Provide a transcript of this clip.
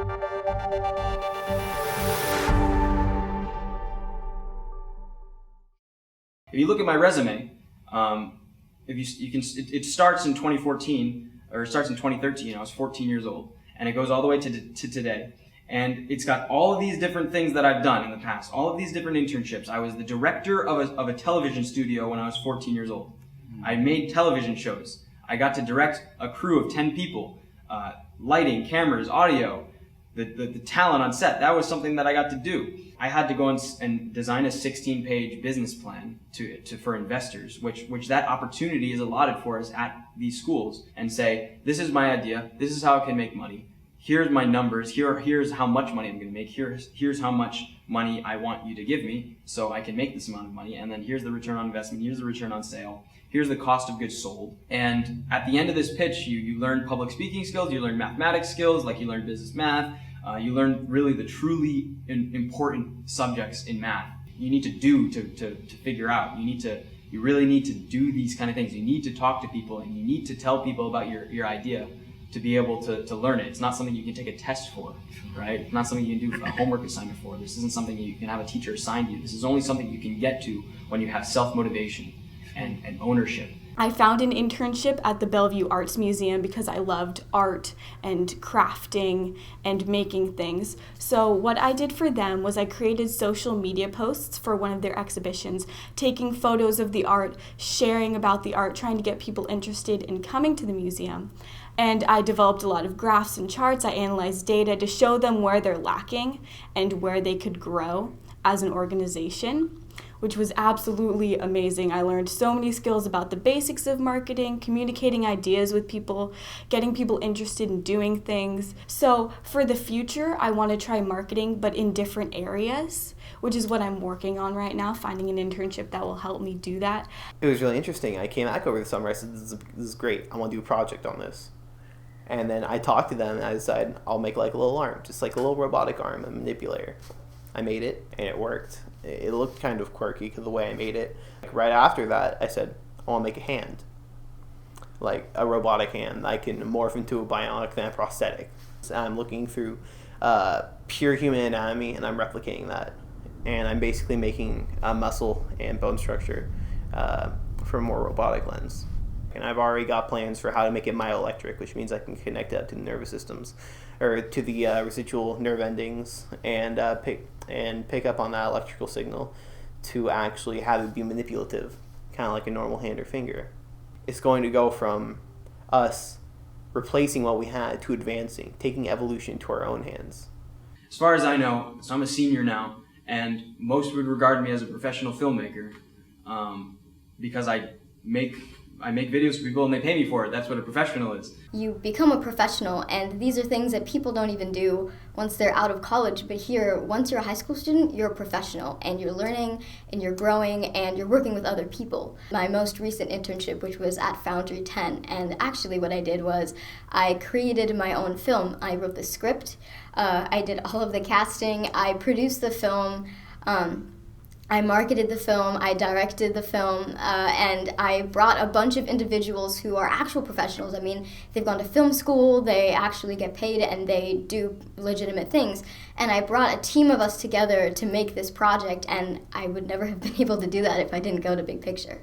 If you look at my resume, it starts in 2014, or it starts in 2013. I was 14 years old, and it goes all the way to today. And it's got all of these different things that I've done in the past, all of these different internships. I was the director of a television studio when I was 14 years old. I made television shows. I got to direct a crew of 10 people, lighting, cameras, audio, the talent on set. That was something that I got to do. I had to go and design a 16-page business plan for investors, which that opportunity is allotted for us at these schools, and say, this is my idea, this is how I can make money, here's my numbers, here's how much money I'm going to make, here's how much money I want you to give me so I can make this amount of money, and then here's the return on investment, here's the return on sale, here's the cost of goods sold. And at the end of this pitch, you learn public speaking skills, you learn mathematics skills, like you learn business math, you learn really the truly important subjects in math. You need to do to figure out. You really need to do these kind of things. You need to talk to people, and you need to tell people about your idea to be able to learn it. It's not something you can take a test for, right? It's not something you can do a homework assignment for. This isn't something you can have a teacher assign you. This is only something you can get to when you have self-motivation and ownership. I found an internship at the Bellevue Arts Museum because I loved art and crafting and making things. So what I did for them was I created social media posts for one of their exhibitions, taking photos of the art, sharing about the art, trying to get people interested in coming to the museum. And I developed a lot of graphs and charts. I analyzed data to show them where they're lacking and where they could grow as an organization, which was absolutely amazing. I learned so many skills about the basics of marketing, communicating ideas with people, getting people interested in doing things. So for the future, I want to try marketing, but in different areas, which is what I'm working on right now, finding an internship that will help me do that. It was really interesting. I came back over the summer. I said, this is great. I want to do a project on this. And then I talked to them, and I decided I'll make like a little arm, just like a little robotic arm, a manipulator. I made it, and it worked. It looked kind of quirky because of the way I made it. Like right after that, I said, I want to make a hand. Like a robotic hand. I can morph into a bionic, then a prosthetic. So I'm looking through pure human anatomy, and I'm replicating that. And I'm basically making a muscle and bone structure for a more robotic lens. And I've already got plans for how to make it myoelectric, which means I can connect that to the nervous systems, or to the residual nerve endings, and pick up on that electrical signal to actually have it be manipulative, kind of like a normal hand or finger. It's going to go from us replacing what we had to advancing, taking evolution to our own hands. As far as I know, so I'm a senior now, and most would regard me as a professional filmmaker because I make videos for people and they pay me for it. That's what a professional is. You become a professional, and these are things that people don't even do once they're out of college. But here, once you're a high school student, you're a professional, and you're learning, and you're growing, and you're working with other people. My most recent internship, which was at Foundry 10, and actually what I did was I created my own film. I wrote the script, I did all of the casting, I produced the film, I marketed the film, I directed the film, and I brought a bunch of individuals who are actual professionals. I mean, they've gone to film school, they actually get paid, and they do legitimate things. And I brought a team of us together to make this project, and I would never have been able to do that if I didn't go to Big Picture.